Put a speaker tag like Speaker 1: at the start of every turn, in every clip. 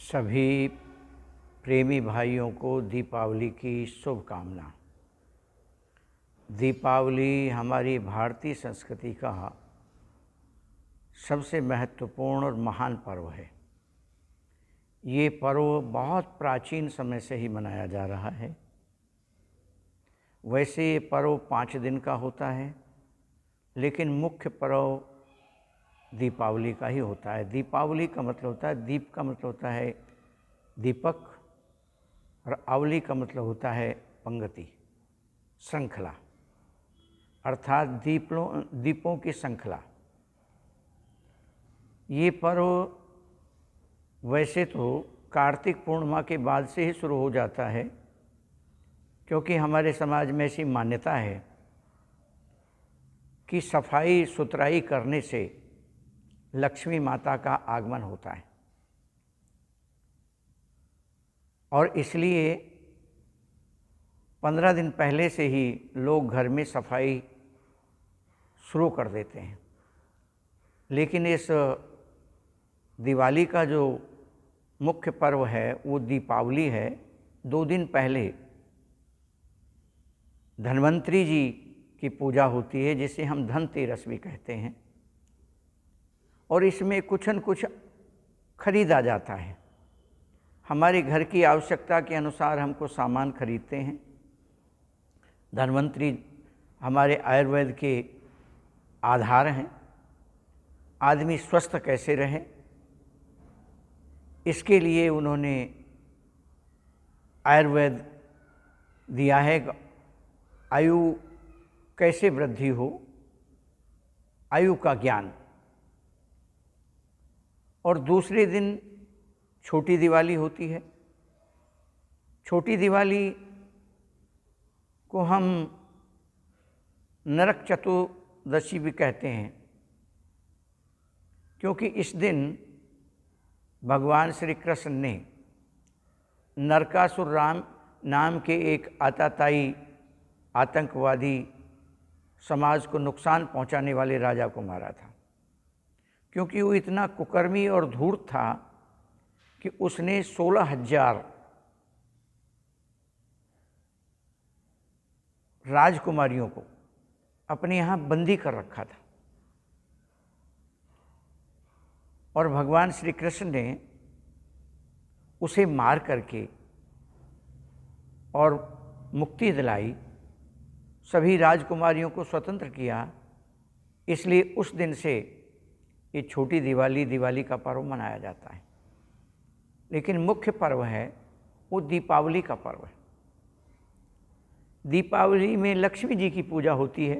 Speaker 1: सभी प्रेमी भाइयों को दीपावली की शुभकामना। दीपावली हमारी भारतीय संस्कृति का सबसे महत्वपूर्ण और महान पर्व है। ये पर्व बहुत प्राचीन समय से ही मनाया जा रहा है। वैसे ये पर्व 5 दिन का होता है, लेकिन मुख्य पर्व दीपावली का ही होता है। दीपावली का मतलब होता है, दीप का मतलब होता है दीपक, और आवली का मतलब होता है पंक्ति, श्रृंखला, अर्थात दीपों की श्रृंखला। ये पर्व वैसे तो कार्तिक पूर्णिमा के बाद से ही शुरू हो जाता है, क्योंकि हमारे समाज में ऐसी मान्यता है कि सफाई सुथराई करने से लक्ष्मी माता का आगमन होता है, और इसलिए 15 दिन पहले से ही लोग घर में सफाई शुरू कर देते हैं। लेकिन इस दिवाली का जो मुख्य पर्व है वो दीपावली है। 2 दिन पहले धन्वंतरी जी की पूजा होती है, जिसे हम धनतेरस भी कहते हैं, और इसमें कुछ न कुछ खरीदा जाता है। हमारे घर की आवश्यकता के अनुसार हमको सामान खरीदते हैं। धन्वंतरी हमारे आयुर्वेद के आधार हैं। आदमी स्वस्थ कैसे रहे, इसके लिए उन्होंने आयुर्वेद दिया है। आयु कैसे वृद्धि हो, आयु का ज्ञान। और दूसरे दिन छोटी दिवाली होती है। छोटी दिवाली को हम नरक चतुर्दशी भी कहते हैं, क्योंकि इस दिन भगवान श्री कृष्ण ने नरकासुर राम नाम के एक आतताई आतंकवादी समाज को नुकसान पहुंचाने वाले राजा को मारा था। क्योंकि वो इतना कुकर्मी और धूर्त था कि उसने 16,000 राजकुमारियों को अपने यहाँ बंदी कर रखा था, और भगवान श्री कृष्ण ने उसे मार करके और मुक्ति दिलाई, सभी राजकुमारियों को स्वतंत्र किया। इसलिए उस दिन से ये छोटी दिवाली का पर्व मनाया जाता है। लेकिन मुख्य पर्व है वो दीपावली का पर्व है। दीपावली में लक्ष्मी जी की पूजा होती है,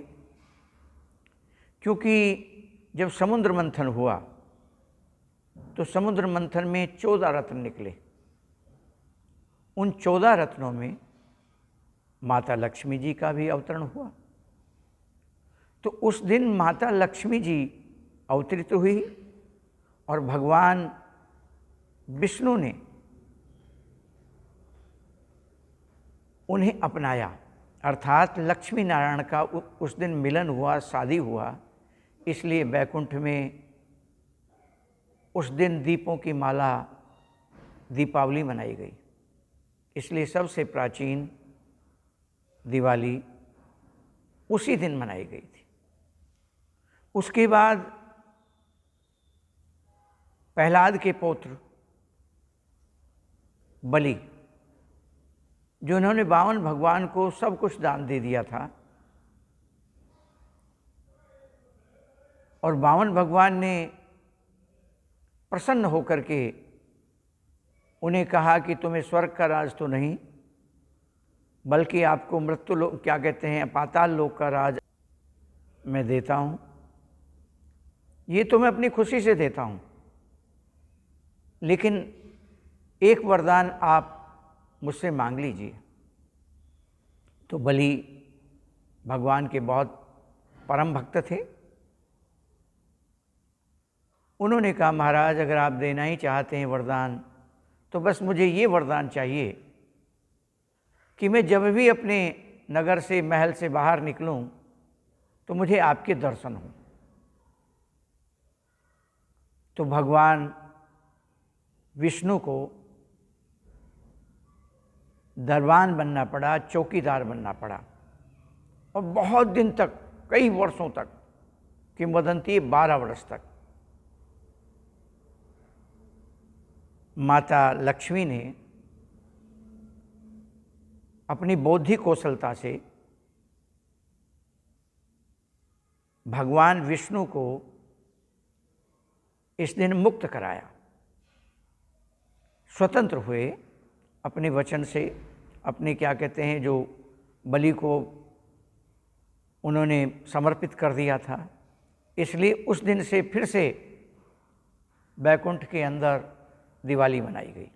Speaker 1: क्योंकि जब समुद्र मंथन हुआ तो समुद्र मंथन में 14 रत्न निकले। उन 14 रत्नों में माता लक्ष्मी जी का भी अवतरण हुआ। तो उस दिन माता लक्ष्मी जी अवतरित हुई, और भगवान विष्णु ने उन्हें अपनाया, अर्थात लक्ष्मी नारायण का उस दिन मिलन हुआ, शादी हुआ। इसलिए बैकुंठ में उस दिन दीपों की माला दीपावली मनाई गई। इसलिए सबसे प्राचीन दिवाली उसी दिन मनाई गई थी। उसके बाद प्रहलाद के पुत्र बलि, जो उन्होंने 52 भगवान को सब कुछ दान दे दिया था, और 52 भगवान ने प्रसन्न होकर के उन्हें कहा कि तुम्हें स्वर्ग का राज तो नहीं, बल्कि आपको मृत्यु लोक, क्या कहते हैं, पाताल लोक का राज मैं देता हूँ। ये तो मैं अपनी खुशी से देता हूँ, लेकिन एक वरदान आप मुझसे मांग लीजिए। तो बलि भगवान के बहुत परम भक्त थे। उन्होंने कहा, महाराज अगर आप देना ही चाहते हैं वरदान, तो बस मुझे ये वरदान चाहिए कि मैं जब भी अपने नगर से, महल से बाहर निकलूं, तो मुझे आपके दर्शन हों। तो भगवान विष्णु को दरबान बनना पड़ा, चौकीदार बनना पड़ा। और बहुत दिन तक, कई वर्षों तक, किंवदंती 12 वर्ष तक माता लक्ष्मी ने अपनी बौद्धिक कौशलता से भगवान विष्णु को इस दिन मुक्त कराया। स्वतंत्र हुए अपने वचन से, अपने क्या कहते हैं, जो बलि को उन्होंने समर्पित कर दिया था। इसलिए उस दिन से फिर से बैकुंठ के अंदर दिवाली मनाई गई।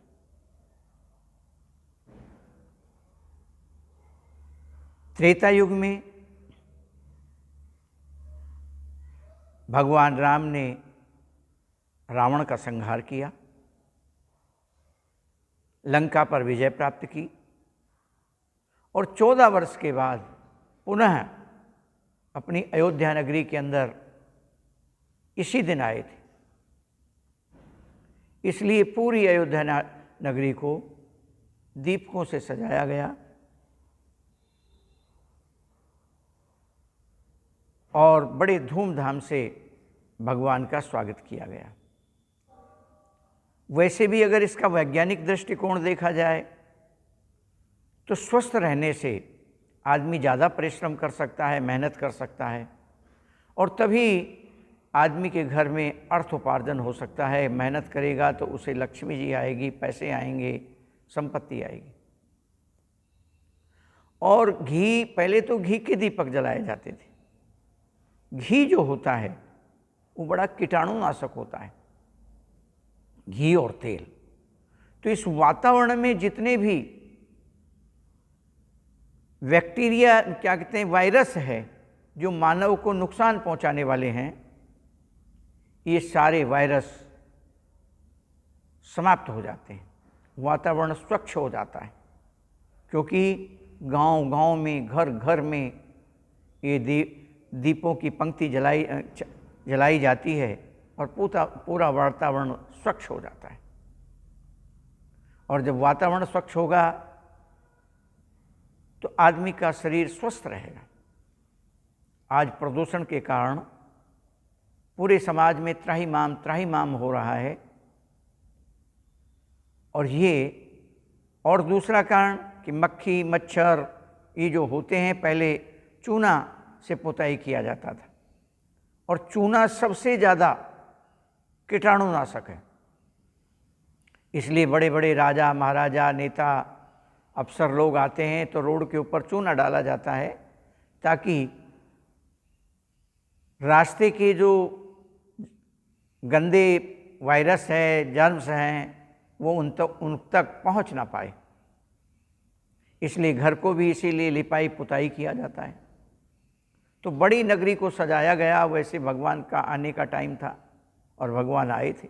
Speaker 1: त्रेता युग में भगवान राम ने रावण का संहार किया, लंका पर विजय प्राप्त की और 14 वर्ष के बाद पुनः अपनी अयोध्या नगरी के अंदर इसी दिन आए थे। इसलिए पूरी अयोध्या नगरी को दीपकों से सजाया गया और बड़े धूमधाम से भगवान का स्वागत किया गया। वैसे भी अगर इसका वैज्ञानिक दृष्टिकोण देखा जाए तो स्वस्थ रहने से आदमी ज़्यादा परिश्रम कर सकता है, मेहनत कर सकता है और तभी आदमी के घर में अर्थोपार्जन हो सकता है। मेहनत करेगा तो उसे लक्ष्मी जी आएगी, पैसे आएंगे, संपत्ति आएगी। और घी, पहले तो घी के दीपक जलाए जाते थे। घी जो होता है वो बड़ा कीटाणुनाशक होता है, घी और तेल। तो इस वातावरण में जितने भी बैक्टीरिया, क्या कहते हैं, वायरस है जो मानव को नुकसान पहुंचाने वाले हैं, ये सारे वायरस समाप्त हो जाते हैं, वातावरण स्वच्छ हो जाता है। क्योंकि गांव-गांव में, घर-घर में ये दीपों की पंक्ति जलाई जाती है और पूरा वातावरण स्वच्छ हो जाता है। और जब वातावरण स्वच्छ होगा तो आदमी का शरीर स्वस्थ रहेगा। आज प्रदूषण के कारण पूरे समाज में त्राहिमाम हो रहा है। और ये, और दूसरा कारण कि मक्खी मच्छर ये जो होते हैं, पहले चूना से पुताई किया जाता था और चूना सबसे ज़्यादा कीटाणुनाशक है। इसलिए बड़े बड़े राजा महाराजा, नेता, अफसर लोग आते हैं तो रोड के ऊपर चूना डाला जाता है ताकि रास्ते के जो गंदे वायरस है, जर्म्स हैं, वो उन तक पहुंच ना पाए। इसलिए घर को भी इसीलिए लिपाई पुताई किया जाता है। तो बड़ी नगरी को सजाया गया। वैसे भगवान का आने का टाइम था और भगवान आए थे।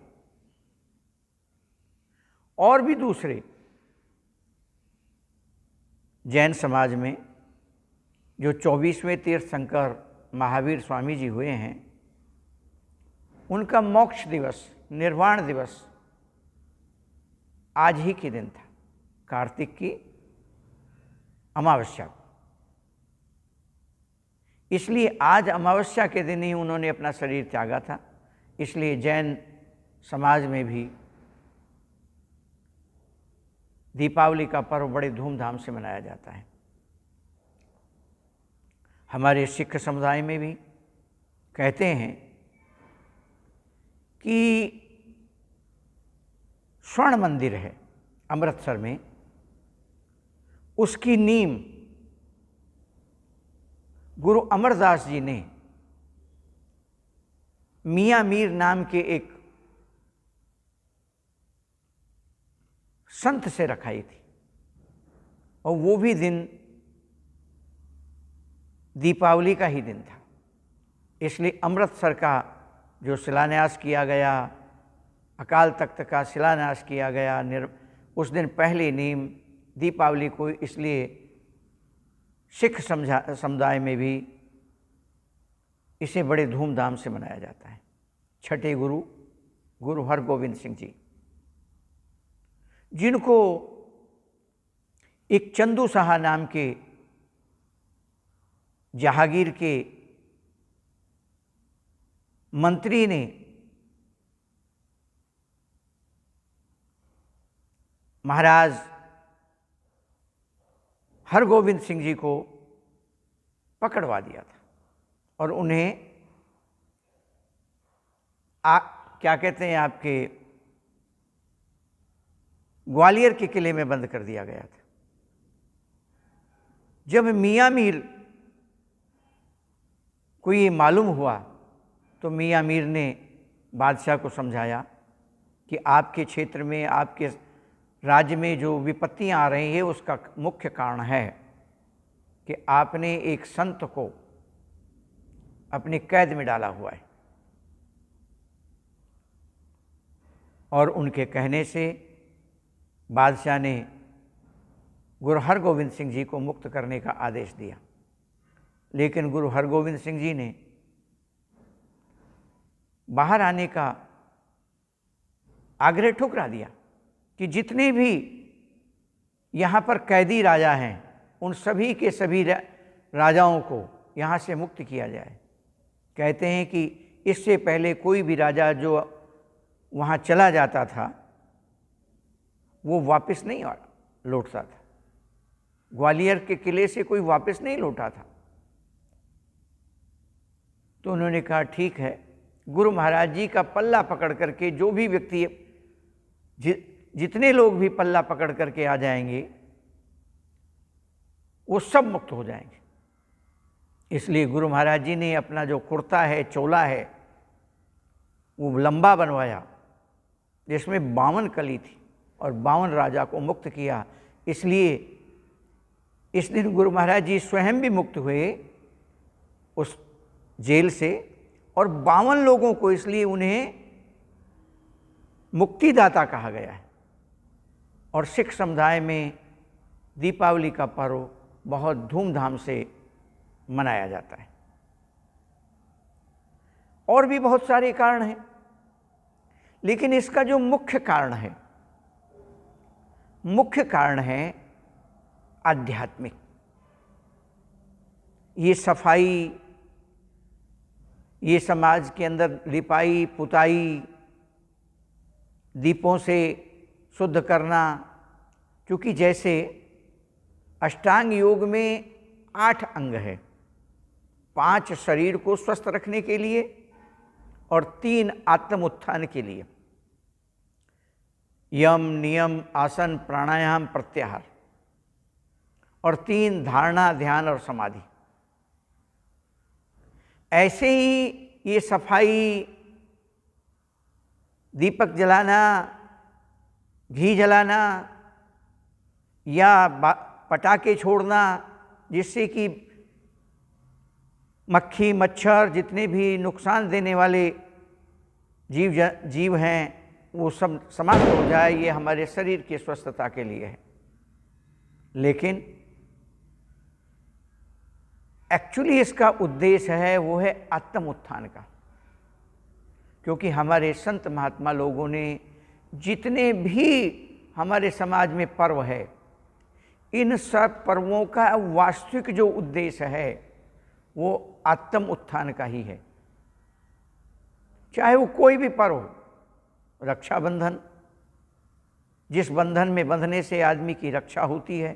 Speaker 1: और भी दूसरे जैन समाज में जो 24वें तीर्थंकर महावीर स्वामी जी हुए हैं, उनका मोक्ष दिवस, निर्वाण दिवस आज ही के दिन था, कार्तिक की अमावस्या को। इसलिए आज अमावस्या के दिन ही उन्होंने अपना शरीर त्यागा था। इसलिए जैन समाज में भी दीपावली का पर्व बड़े धूमधाम से मनाया जाता है। हमारे सिख समुदाय में भी कहते हैं कि स्वर्ण मंदिर है अमृतसर में, उसकी नींव गुरु अमरदास जी ने मियाँ मीर नाम के एक संत से रखाई थी और वो भी दिन दीपावली का ही दिन था। इसलिए अमृतसर का जो शिलान्यास किया गया, अकाल तख्त का शिलान्यास किया गया, उस दिन पहली नींव दीपावली को, इसलिए सिख समुदाय में भी इसे बड़े धूमधाम से मनाया जाता है। छठे गुरु, गुरु हरगोविंद सिंह जी, जिनको एक चंदू साहा नाम के जहांगीर के मंत्री ने महाराज हरगोविंद सिंह जी को पकड़वा दिया था और उन्हें क्या कहते हैं आपके ग्वालियर के किले में बंद कर दिया गया था। जब मियां मीर को ये मालूम हुआ तो मियां मीर ने बादशाह को समझाया कि आपके क्षेत्र में, आपके राज्य में जो विपत्तियां आ रही हैं उसका मुख्य कारण है कि आपने एक संत को अपनी कैद में डाला हुआ है और उनके कहने से बादशाह ने गुरु हरगोविंद सिंह जी को मुक्त करने का आदेश दिया। लेकिन गुरु हरगोविंद सिंह जी ने बाहर आने का आग्रह ठुकरा दिया कि जितने भी यहाँ पर कैदी राजा हैं उन सभी के सभी राजाओं को यहाँ से मुक्त किया जाए। कहते हैं कि इससे पहले कोई भी राजा जो वहाँ चला जाता था वो वापस नहीं लौटता था। ग्वालियर के किले से कोई वापस नहीं लौटा था। तो उन्होंने कहा ठीक है, गुरु महाराज जी का पल्ला पकड़ करके जो भी व्यक्ति, जितने लोग भी पल्ला पकड़ करके आ जाएंगे वो सब मुक्त हो जाएंगे। इसलिए गुरु महाराज जी ने अपना जो कुर्ता है, चोला है, वो लंबा बनवाया जिसमें 52 कली थी और 52 राजा को मुक्त किया। इसलिए इस दिन गुरु महाराज जी स्वयं भी मुक्त हुए उस जेल से और 52 लोगों को, इसलिए उन्हें मुक्तिदाता कहा गया है। और सिख समुदाय में दीपावली का पर्व बहुत धूमधाम से मनाया जाता है। और भी बहुत सारे कारण हैं, लेकिन इसका जो मुख्य कारण है, मुख्य कारण है आध्यात्मिक। ये सफाई, ये समाज के अंदर लिपाई पुताई, दीपों से शुद्ध करना, क्योंकि जैसे अष्टांग योग में 8 अंग है, 5 शरीर को स्वस्थ रखने के लिए और 3 आत्म उत्थान के लिए, यम, नियम, आसन, प्राणायाम, प्रत्याहार, और 3 धारणा, ध्यान और समाधि। ऐसे ही ये सफाई, दीपक जलाना, घी जलाना या पटाखे छोड़ना जिससे कि मक्खी मच्छर जितने भी नुकसान देने वाले जीव हैं वो सब समाप्त हो जाए, ये हमारे शरीर की स्वस्थता के लिए है। लेकिन एक्चुअली इसका उद्देश्य है वो है आत्म उत्थान का, क्योंकि हमारे संत महात्मा लोगों ने जितने भी हमारे समाज में पर्व है, इन सब पर्वों का वास्तविक जो उद्देश्य है वो आत्म उत्थान का ही है। चाहे वो कोई भी पर्व हो, रक्षाबंधन, जिस बंधन में बंधने से आदमी की रक्षा होती है,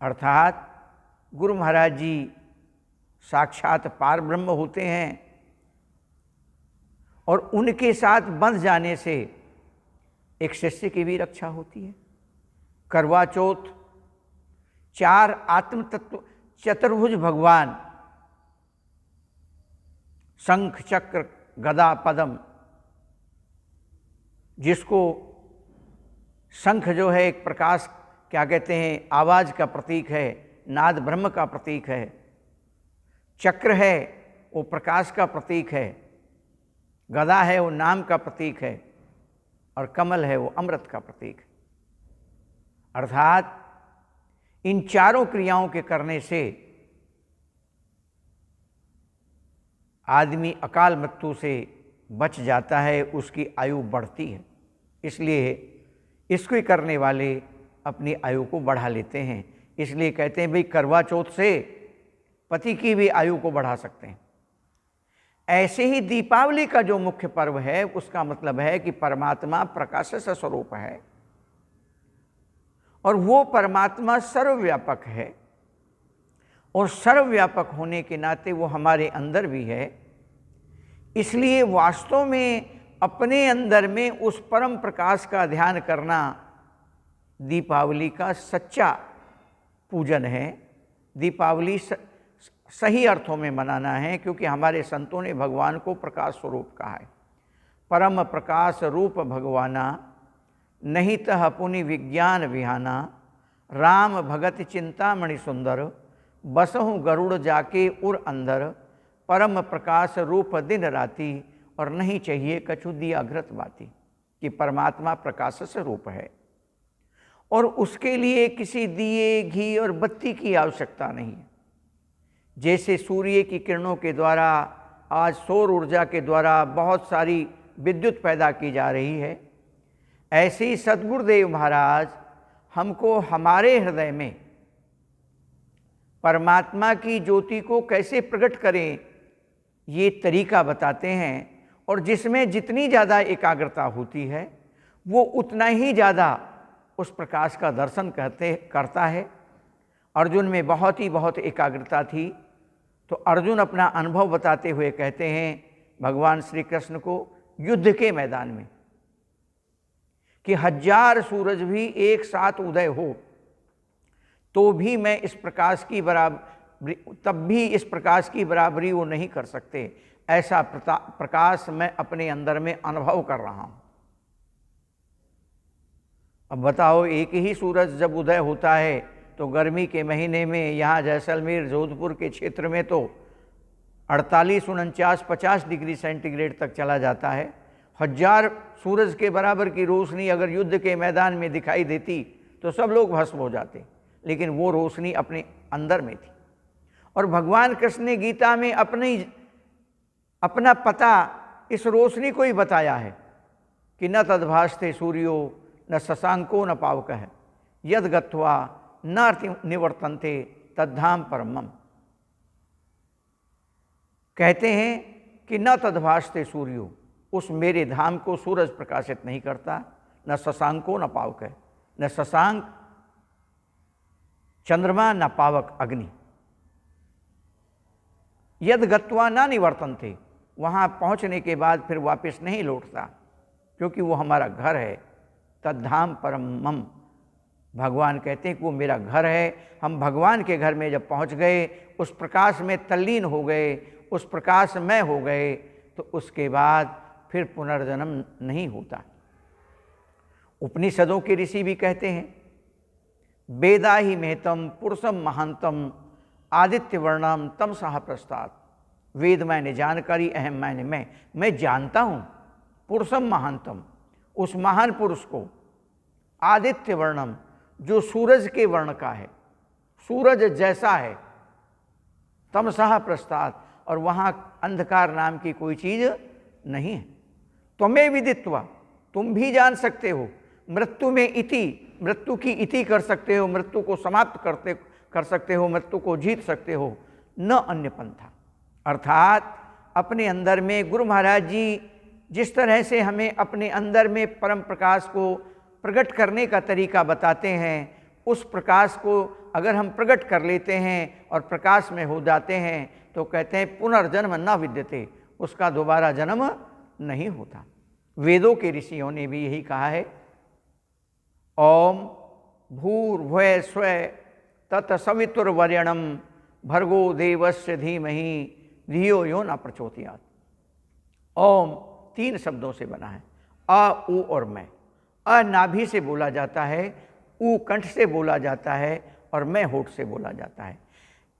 Speaker 1: अर्थात गुरु महाराज जी साक्षात पार ब्रह्म होते हैं और उनके साथ बंध जाने से एक शिष्य की भी रक्षा होती है। करवा चौथ 4 आत्म तत्व चतुर्भुज भगवान, शंख चक्र गदा पद्म, जिसको शंख जो है एक प्रकाश, क्या कहते हैं, आवाज का प्रतीक है, नाद ब्रह्म का प्रतीक है, चक्र है वो प्रकाश का प्रतीक है, गदा है वो नाम का प्रतीक है और कमल है वो अमृत का प्रतीक है। अर्थात इन चारों क्रियाओं के करने से आदमी अकाल मृत्यु से बच जाता है, उसकी आयु बढ़ती है। इसलिए इसको करने वाले अपनी आयु को बढ़ा लेते हैं। इसलिए कहते हैं भाई करवा चौथ से पति की भी आयु को बढ़ा सकते हैं। ऐसे ही दीपावली का जो मुख्य पर्व है उसका मतलब है कि परमात्मा प्रकाश से स्वरूप है और वो परमात्मा सर्वव्यापक है, और सर्वव्यापक होने के नाते वो हमारे अंदर भी है। इसलिए वास्तव में अपने अंदर में उस परम प्रकाश का ध्यान करना दीपावली का सच्चा पूजन है। दीपावली सही अर्थों में मनाना है, क्योंकि हमारे संतों ने भगवान को प्रकाश स्वरूप कहा है। परम प्रकाश रूप भगवाना, नहितः पुनि विज्ञान विहाना, राम भगत चिंतामणि सुंदर, बसहु गरुड़ जाके उर अंदर, परम प्रकाश रूप दिन राति, और नहीं चाहिए कछु दिया घृत बाती। कि परमात्मा प्रकाश से रूप है और उसके लिए किसी दिए, घी और बत्ती की आवश्यकता नहीं है। जैसे सूर्य की किरणों के द्वारा, आज सौर ऊर्जा के द्वारा बहुत सारी विद्युत पैदा की जा रही है, ऐसे ही सद्गुरुदेव महाराज हमको हमारे हृदय में परमात्मा की ज्योति को कैसे प्रकट करें ये तरीका बताते हैं। और जिसमें जितनी ज़्यादा एकाग्रता होती है वो उतना ही ज़्यादा उस प्रकाश का दर्शन करता है। अर्जुन में बहुत एकाग्रता थी, तो अर्जुन अपना अनुभव बताते हुए कहते हैं भगवान श्री कृष्ण को युद्ध के मैदान में कि 1000 सूरज भी एक साथ उदय हो तो भी मैं इस प्रकाश की बराबरी, तब भी इस प्रकाश की बराबरी वो नहीं कर सकते। ऐसा प्रकाश मैं अपने अंदर में अनुभव कर रहा हूं। अब बताओ, एक ही सूरज जब उदय होता है तो गर्मी के महीने में यहाँ जैसलमेर जोधपुर के क्षेत्र में तो 48, 49, 50 डिग्री सेंटीग्रेड तक चला जाता है। 1000 सूरज के बराबर की रोशनी अगर युद्ध के मैदान में दिखाई देती तो सब लोग भस्म हो जाते, लेकिन वो रोशनी अपने अंदर में थी। और भगवान कृष्ण ने गीता में अपना पता इस रोशनी को ही बताया है कि न तद्भासते सूर्यो न शशांको न पावकः यद गत्वा न निवर्तन्ते तद्धाम परमम। कहते हैं कि न तद्भासते सूर्यो, उस मेरे धाम को सूरज प्रकाशित नहीं करता, न शशांको न पावकः, न शशांक चंद्रमा न पावक अग्नि, यद गत्वा न निवर्तन्ते, वहाँ पहुँचने के बाद फिर वापस नहीं लौटता, क्योंकि वो हमारा घर है। तद्धाम परमम, भगवान कहते हैं कि वो मेरा घर है। हम भगवान के घर में जब पहुँच गए, उस प्रकाश में तल्लीन हो गए, उस प्रकाश में हो गए, तो उसके बाद फिर पुनर्जन्म नहीं होता। उपनिषदों के ऋषि भी कहते हैं वेदा ही महतम पुरुषम महांतम आदित्य वर्णम तम सह प्रस्तात्। वेद मैंने जानकारी, अहम मैंने मैं जानता हूँ पुरुषम महांतम, उस महान पुरुष को, आदित्य वर्णम जो सूरज के वर्ण का है, सूरज जैसा है, तमसः प्रस्तात्, और वहाँ अंधकार नाम की कोई चीज़ नहीं है। त्वमेव विदित्वा, तुम भी जान सकते हो, मृत्यु में इति, मृत्यु की इति कर सकते हो, मृत्यु को समाप्त कर सकते हो, मृत्यु को जीत सकते हो, न अन्य पंथा। अर्थात अपने अंदर में गुरु महाराज जी जिस तरह से हमें अपने अंदर में परम प्रकाश को प्रकट करने का तरीका बताते हैं, उस प्रकाश को अगर हम प्रकट कर लेते हैं और प्रकाश में हो जाते हैं तो कहते हैं पुनर्जन्म न विद्यते, उसका दोबारा जन्म नहीं होता। वेदों के ऋषियों ने भी यही कहा है, ओम भूर्भुवः स्वः तत्सवितुर्वरेण्यं भर्गो देवस्य धीमहि धियो यो न प्रचोदयात्। ओम 3 शब्दों से बना है, अ, उ और मैं। अ नाभि से बोला जाता है, उ कंठ से बोला जाता है और मैं होठ से बोला जाता है।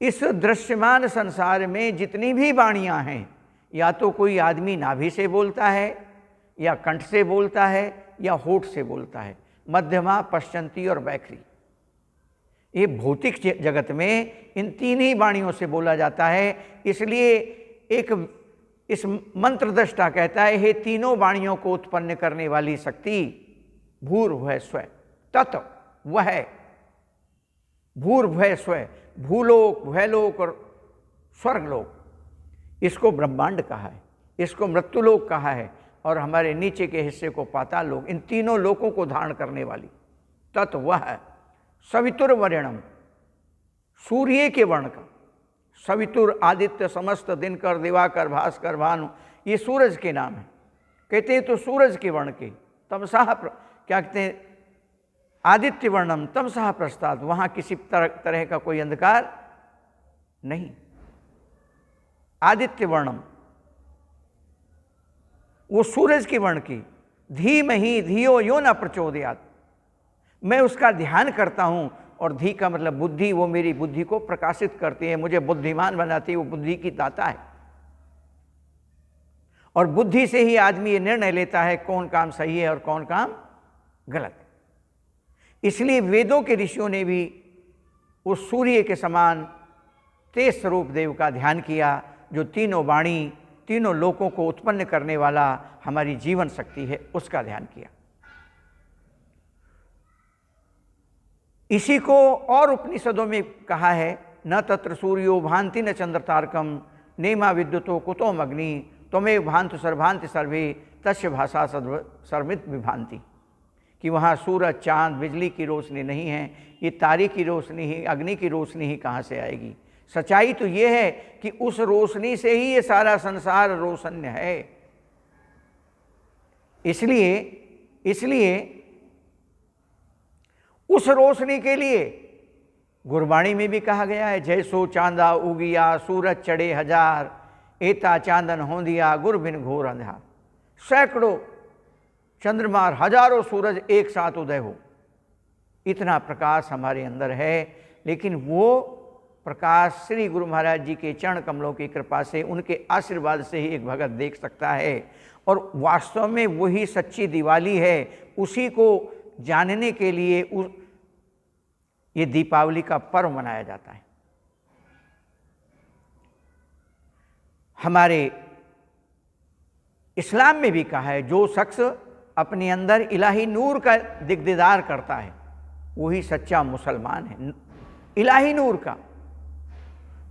Speaker 1: इस दृश्यमान संसार में जितनी भी वाणियाँ हैं, या तो कोई आदमी नाभि से बोलता है, या कंठ से बोलता है, या होठ से बोलता है। मध्यमा, पश्चंती और वैखरी, ये भौतिक जगत में इन 3 ही वाणियों से बोला जाता है। इसलिए इस मंत्रदृष्टा कहता है, हे तीनों वाणियों को उत्पन्न करने वाली शक्ति भूर्भुवः स्वः तत्, वह भूर्भुवः स्वः, भूलोक, भयलोक और स्वर्गलोक, इसको ब्रह्मांड कहा है, इसको मृत्युलोक कहा है, और हमारे नीचे के हिस्से को पाताल लोक। इन तीनों लोकों को धारण करने वाली तत्व वह है। सवितुर वर्णम, सूर्य के वर्ण का, सवितुर आदित्य समस्त दिनकर दिवाकर भास्कर भानु, ये सूरज के नाम है। कहते हैं तो सूरज के वर्ण के, तमसाह क्या कहते हैं, आदित्य वर्णम तमसाह प्रस्ताद, वहां किसी तरह का कोई अंधकार नहीं। आदित्य वर्णम वो सूरज के वर्ण की, धीमहि धियो यो न प्रचोदयात्, मैं उसका ध्यान करता हूं, और धी का मतलब बुद्धि, वो मेरी बुद्धि को प्रकाशित करती है, मुझे बुद्धिमान बनाती है, वो बुद्धि की दाता है। और बुद्धि से ही आदमी ये निर्णय लेता है कौन काम सही है और कौन काम गलत है। इसलिए वेदों के ऋषियों ने भी उस सूर्य के समान तेज स्वरूप देव का ध्यान किया, जो तीनों वाणी, तीनों लोकों को उत्पन्न करने वाला हमारी जीवन शक्ति है, उसका ध्यान किया। इसी को और उपनिषदों में कहा है, न तत्र सूर्यो भांति न चंद्र तारकम नेमा विद्युतो कुतोम अग्नि त्वमेव भांतु सर्भांति सर्वे तस्य भाषा सर्वित विभांति, कि वहाँ सूरज चांद बिजली की रोशनी नहीं है, ये तारे की रोशनी ही, अग्नि की रोशनी ही कहाँ से आएगी। सच्चाई तो ये है कि उस रोशनी से ही ये सारा संसार रोशन है। इसलिए उस रोशनी के लिए गुरबाणी में भी कहा गया है, जैसो चांदा उगिया सूरज चढ़े हजार, एता चांदन होंदिया गुर बिन घोर अंधा। सैकड़ों चंद्रमा, हजारों सूरज एक साथ उदय हो, इतना प्रकाश हमारे अंदर है। लेकिन वो प्रकाश श्री गुरु महाराज जी के चरण कमलों की कृपा से, उनके आशीर्वाद से ही एक भगत देख सकता है। और वास्तव में वही सच्ची दिवाली है। उसी को जानने के लिए ये दीपावली का पर्व मनाया जाता है। हमारे इस्लाम में भी कहा है, जो शख्स अपने अंदर इलाही नूर का दिग्दीदार करता है वही सच्चा मुसलमान है। इलाही नूर का,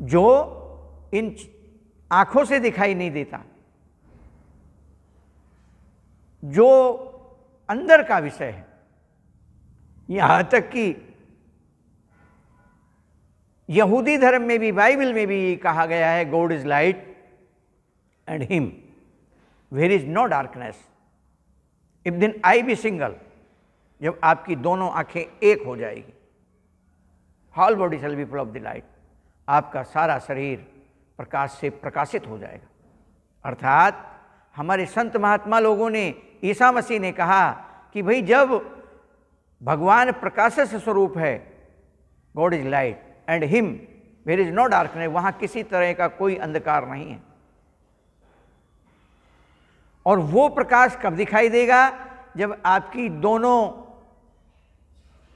Speaker 1: जो इन आंखों से दिखाई नहीं देता, जो अंदर का विषय है। यहां तक कि यहूदी धर्म में भी, बाइबल में भी कहा गया है, God is light and him where is no darkness. If thine eye B single, जब आपकी दोनों आंखें एक हो जाएगी, whole body shall be full of the light, आपका सारा शरीर प्रकाश से प्रकाशित हो जाएगा। अर्थात हमारे संत महात्मा लोगों ने, ईसा मसीह ने कहा कि भाई जब भगवान प्रकाश स्वरूप है, God is light and him where is no darkness, वहां किसी तरह का कोई अंधकार नहीं है। और वो प्रकाश कब दिखाई देगा? जब आपकी दोनों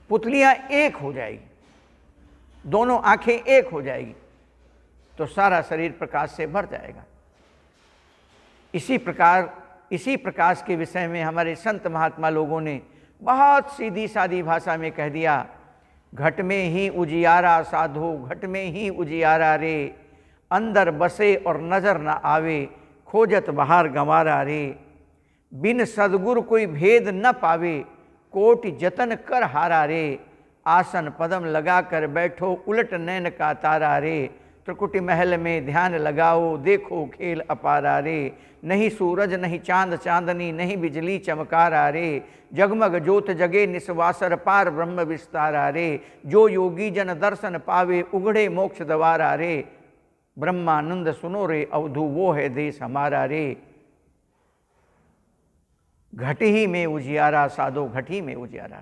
Speaker 1: पुतलियां एक हो जाएगी, दोनों आंखें एक हो जाएगी, तो सारा शरीर प्रकाश से भर जाएगा। इसी प्रकाश के विषय में हमारे संत महात्मा लोगों ने बहुत सीधी सादी भाषा में कह दिया, घट में ही उजियारा साधो, घट में ही उजियारा रे, अंदर बसे और नजर न आवे, खोजत बाहर गंवारा रे, बिन सदगुरु कोई भेद न पावे, कोटि जतन कर हारा रे, आसन पदम लगा कर बैठो, उलट नैन का तारा रे, त्रिकुटी महल में ध्यान लगाओ, देखो खेल अपारा रे, नहीं सूरज नहीं चांद चांदनी, नहीं बिजली चमकारा रे, जगमग जोत जगे निस्वासर पार ब्रह्म विस्तारा रे, जो योगी जन दर्शन पावे, उगड़े मोक्ष द्वारा रे, ब्रह्मानंद सुनो रे अवधू, वो है देश हमारा रे। घट ही में उजियारा साधो, घट ही में उजियारा।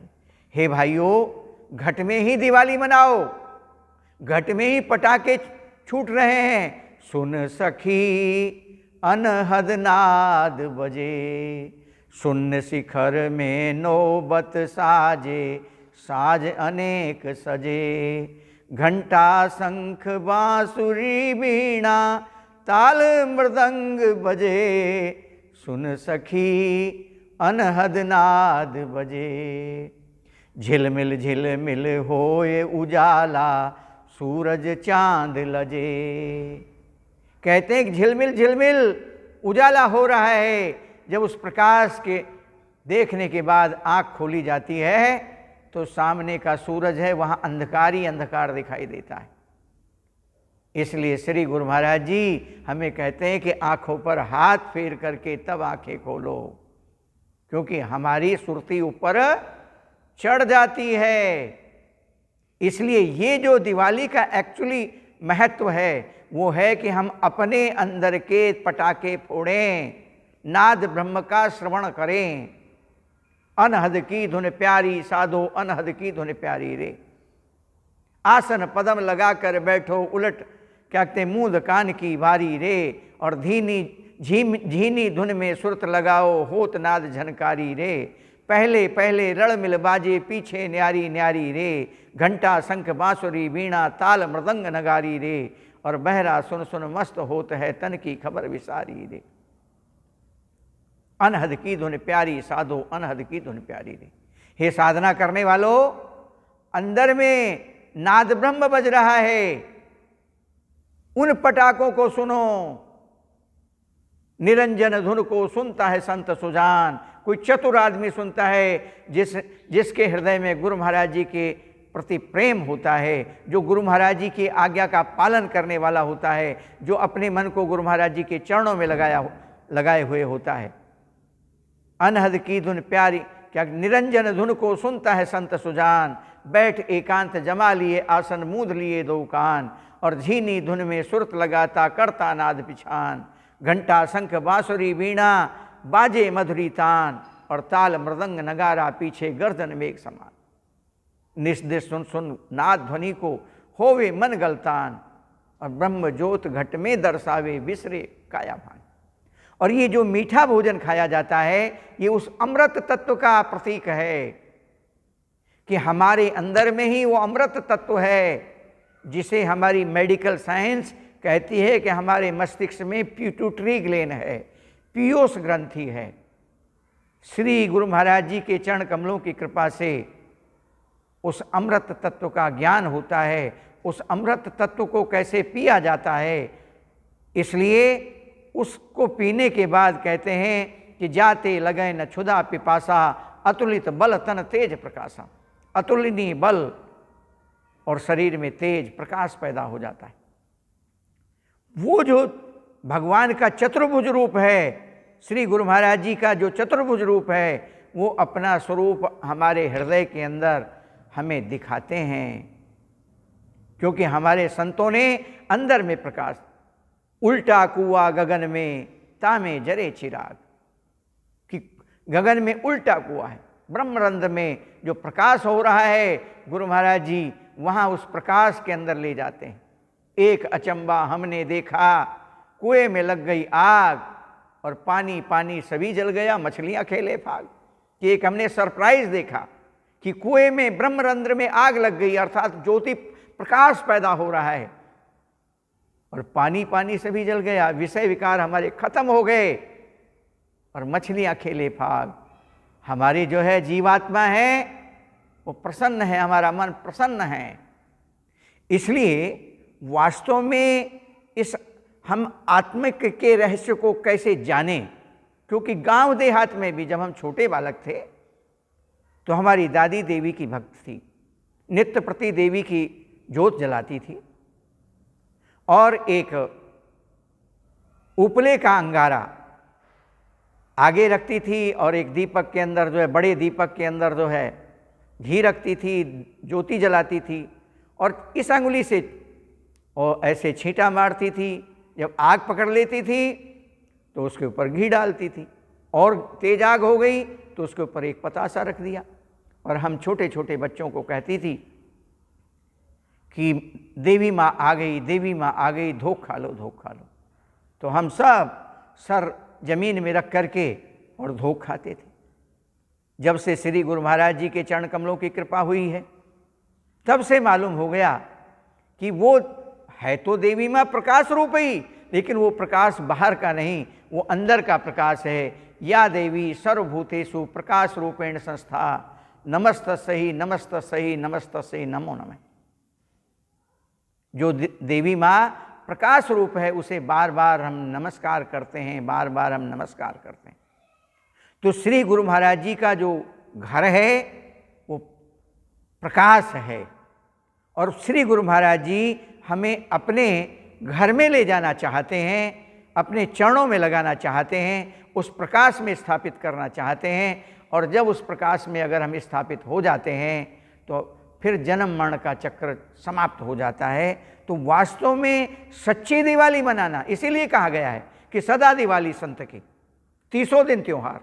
Speaker 1: हे भाइयों, घट में ही दिवाली मनाओ, घट में ही पटाखे छूट रहे हैं। सुन सखी अनहद नाद बजे, सुन शिखर में नौबत साजे, साज अनेक सजे, घंटा शंख बांसुरी बीणा, ताल मृदंग बजे, सुन सखी अनहद नाद बजे। झिलमिल झिलमिल होए उजाला सूरज चांद लजे। कहते हैं कि झिलमिल झिलमिल उजाला हो रहा है। जब उस प्रकाश के देखने के बाद आँख खोली जाती है तो सामने का सूरज है, वहाँ अंधकार ही अंधकार दिखाई देता है। इसलिए श्री गुरु महाराज जी हमें कहते हैं कि आँखों पर हाथ फेर करके तब आँखें खोलो, क्योंकि हमारी सुरती ऊपर चढ़ जाती है। इसलिए ये जो दिवाली का एक्चुअली महत्व है वो है कि हम अपने अंदर के पटाखे फोड़ें, नाद ब्रह्म का श्रवण करें। अनहद की धुन प्यारी साधो, अनहद की धुन प्यारी रे। आसन पदम लगा कर बैठो, उलट क्या कहते मूंद कान की बारी रे। और झीनी धुन में सुरत लगाओ, होत नाद झनकारी रे। पहले पहले रण मिल बाजे, पीछे न्यारी न्यारी रे। घंटा शंख बांसुरी वीणा, ताल मृदंग नगारी रे। और बहरा सुन सुन मस्त होत है, तन की खबर विसारी रे। अनहद की धुन प्यारी साधो, अनहद की धुन प्यारी रे। हे साधना करने वालों, अंदर में नाद ब्रह्म बज रहा है, उन पटाखों को सुनो। निरंजन धुन को सुनता है संत सुजान। कोई चतुर आदमी सुनता है जिसके हृदय में गुरु महाराज जी के प्रति प्रेम होता है, जो गुरु महाराज जी की आज्ञा का पालन करने वाला होता है, जो अपने मन को गुरु महाराज जी के चरणों में लगाए हुए होता है। अनहद की धुन प्यारी, क्या निरंजन धुन को सुनता है संत सुजान। बैठ एकांत जमा लिए, आसन मूंद लिए दो कान। और झीनी धुन में सुरत लगाता, करता नाद पिछान। घंटा शंख बांसुरी वीणा, बाजे मधुरी तान। और ताल मृदंग नगारा, पीछे गर्दन में एक समान। निस्दिश सुन सुन नाद ध्वनि को, होवे मन गलतान। और ब्रह्म ज्योत घट में दर्शावे, विसरे काया भान। और ये जो मीठा भोजन खाया जाता है, ये उस अमृत तत्व का प्रतीक है कि हमारे अंदर में ही वो अमृत तत्व है, जिसे हमारी मेडिकल साइंस कहती है कि हमारे मस्तिष्क में पिट्यूटरी ग्लैंड है, पीयूष ग्रंथि है। श्री गुरु महाराज जी के चरण कमलों की कृपा से उस अमृत तत्व का ज्ञान होता है। उस अमृत तत्व को कैसे पिया जाता है, इसलिए उसको पीने के बाद कहते हैं कि जाते लगे न क्षुधा पिपासा, अतुलित बल तन तेज प्रकाशा। अतुलनीय बल और शरीर में तेज प्रकाश पैदा हो जाता है। वो जो भगवान का चतुर्भुज रूप है, श्री गुरु महाराज जी का जो चतुर्भुज रूप है, वो अपना स्वरूप हमारे हृदय के अंदर हमें दिखाते हैं। क्योंकि हमारे संतों ने अंदर में प्रकाश, उल्टा कुआ गगन में तामे जरे चिराग, कि गगन में उल्टा कुआ है, ब्रह्मरंध्र में जो प्रकाश हो रहा है, गुरु महाराज जी वहाँ उस प्रकाश के अंदर ले जाते हैं। एक अचंबा हमने देखा, कुएं में लग गई आग और पानी पानी सभी जल गया, मछलियां खेले फाग। कि एक हमने सरप्राइज देखा कि कुएं में ब्रह्मरंध्र में आग लग गई, अर्थात ज्योति प्रकाश पैदा हो रहा है और पानी पानी सभी जल गया, विषय विकार हमारे खत्म हो गए और मछलियां खेले फाग। हमारी जो है जीवात्मा है वो प्रसन्न है, हमारा मन प्रसन्न है। इसलिए वास्तव में इस हम आत्मिक के रहस्य को कैसे जानें, क्योंकि गांव देहात में भी जब हम छोटे बालक थे तो हमारी दादी देवी की भक्त थी, नित्य प्रति देवी की जोत जलाती थी और एक उपले का अंगारा आगे रखती थी और एक दीपक के अंदर जो है, बड़े दीपक के अंदर जो है घी रखती थी, ज्योति जलाती थी और इस अंगुली से और ऐसे छींटा मारती थी। जब आग पकड़ लेती थी तो उसके ऊपर घी डालती थी और तेज आग हो गई तो उसके ऊपर एक पतासा रख दिया और हम छोटे छोटे बच्चों को कहती थी कि देवी माँ आ गई, देवी माँ आ गई, धोख खा लो, धोख खा लो। तो हम सब सर जमीन में रख करके और धोख खाते थे। जब से श्री गुरु महाराज जी के चरण कमलों की कृपा हुई है, तब से मालूम हो गया कि वो है तो देवी माँ प्रकाश रूप ही, लेकिन वो प्रकाश बाहर का नहीं, वो अंदर का प्रकाश है। या देवी सर्वभूतेषु प्रकाश रूपेण संस्था, नमस्तस्यै नमस्तस्यै नमस्तस्यै नमो नमः। जो देवी माँ प्रकाश रूप है उसे बार बार हम नमस्कार करते हैं, बार बार हम नमस्कार करते हैं। तो श्री गुरु महाराज जी का जो घर है वो प्रकाश है और श्री गुरु महाराज जी हमें अपने घर में ले जाना चाहते हैं, अपने चरणों में लगाना चाहते हैं, उस प्रकाश में स्थापित करना चाहते हैं। और जब उस प्रकाश में अगर हम स्थापित हो जाते हैं तो फिर जन्म मरण का चक्र समाप्त हो जाता है। तो वास्तव में सच्ची दिवाली मनाना, इसीलिए कहा गया है कि सदा दिवाली संत की, 30 दिन त्योहार।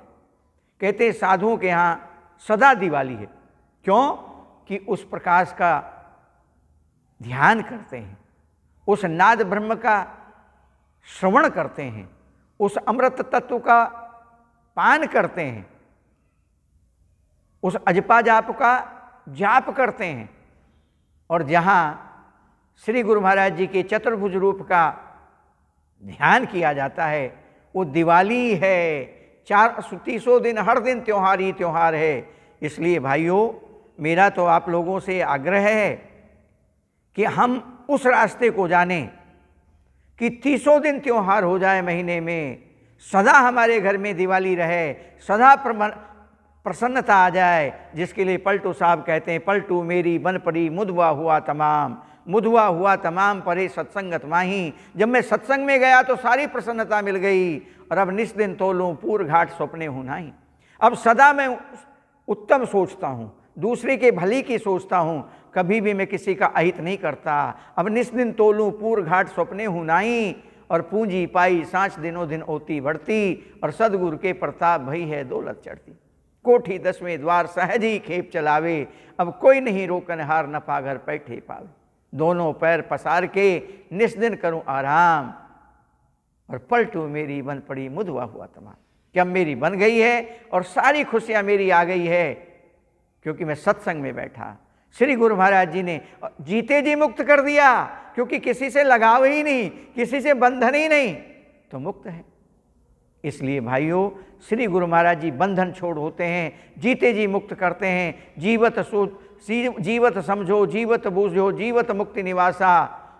Speaker 1: कहते हैं साधुओं के यहाँ सदा दिवाली है। क्यों? कि उस प्रकाश का ध्यान करते हैं, उस नाद ब्रह्म का श्रवण करते हैं, उस अमृत तत्व का पान करते हैं, उस अजपा जाप का जाप करते हैं। और जहाँ श्री गुरु महाराज जी के चतुर्भुज रूप का ध्यान किया जाता है वो दिवाली है। 300 दिन हर दिन त्योहार ही त्योहार है। इसलिए भाइयों, मेरा तो आप लोगों से आग्रह है कि हम उस रास्ते को जानें कि 300 दिन त्योहार हो जाए महीने में, सदा हमारे घर में दिवाली रहे, सदा प्रसन्नता आ जाए। जिसके लिए पलटू साहब कहते हैं, पलटू मेरी बन पड़ी मुदवा हुआ तमाम, मुदवा हुआ तमाम परे सत्संगत माही। जब मैं सत्संग में गया तो सारी प्रसन्नता मिल गई। और अब निस दिन तोलूं पूर घाट स्वप्ने हूँ नहीं। अब सदा मैं उत्तम सोचता हूँ, दूसरे के भली की सोचता हूँ, कभी भी मैं किसी का अहित नहीं करता। अब निस दिन तोलूं पूर घाट स्वप्ने हूँ नहीं। और पूंजी पाई सांच दिनों दिन ओती बढ़ती, और सदगुरु के प्रताप भई है दौलत चढ़ती। कोठी 10वें द्वार सहज ही खेप चलावे, अब कोई नहीं रोकन हार न पाघर बैठे पावे। दोनों पैर पसार के निस दिन करूं आराम, और पलटू मेरी बन पड़ी मुदवा हुआ तमाम। कि अब मेरी बन गई है और सारी खुशियां मेरी आ गई है, क्योंकि मैं सत्संग में बैठा। श्री गुरु महाराज जी ने जीते जी मुक्त कर दिया, क्योंकि किसी से लगाव ही नहीं, किसी से बंधन ही नहीं, तो मुक्त है। इसलिए भाइयों, श्री गुरु महाराज जी बंधन छोड़ होते हैं, जीते जी मुक्त करते हैं। जीवत समझो जीवत बूझो जीवत मुक्ति निवासा,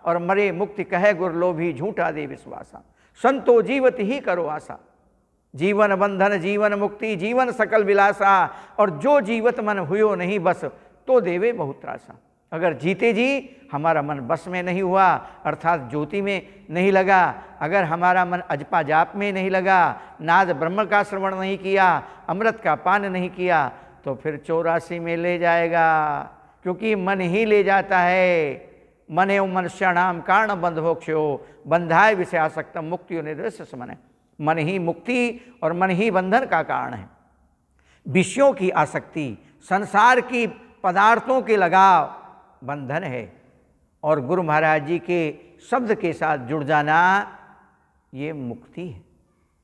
Speaker 1: और मरे मुक्ति कहे गुर लोभी झूठा दे विश्वासा। संतो जीवत ही करो आशा, जीवन बंधन जीवन मुक्ति जीवन सकल विलासा। और जो जीवत मन हुयो नहीं बस, तो देवे बहुत त्रासा। अगर जीते जी हमारा मन बस में नहीं हुआ, अर्थात ज्योति में नहीं लगा, अगर हमारा मन अजपा जाप में नहीं लगा, नाद ब्रह्म का श्रवण नहीं किया, अमृत का पान नहीं किया, तो फिर 84 में ले जाएगा। क्योंकि मन ही ले जाता है। मन एवं मनुष्याणाम कारण बंधमोक्षो बंधाय विषयासक्तम मुक्तियो निर्दृश्य समन। मन ही मुक्ति और मन ही बंधन का कारण है। विषयों की आसक्ति, संसार की पदार्थों के लगाव बंधन है, और गुरु महाराज जी के शब्द के साथ जुड़ जाना ये मुक्ति है।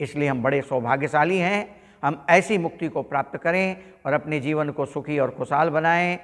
Speaker 1: इसलिए हम बड़े सौभाग्यशाली हैं, हम ऐसी मुक्ति को प्राप्त करें और अपने जीवन को सुखी और खुशहाल बनाएं।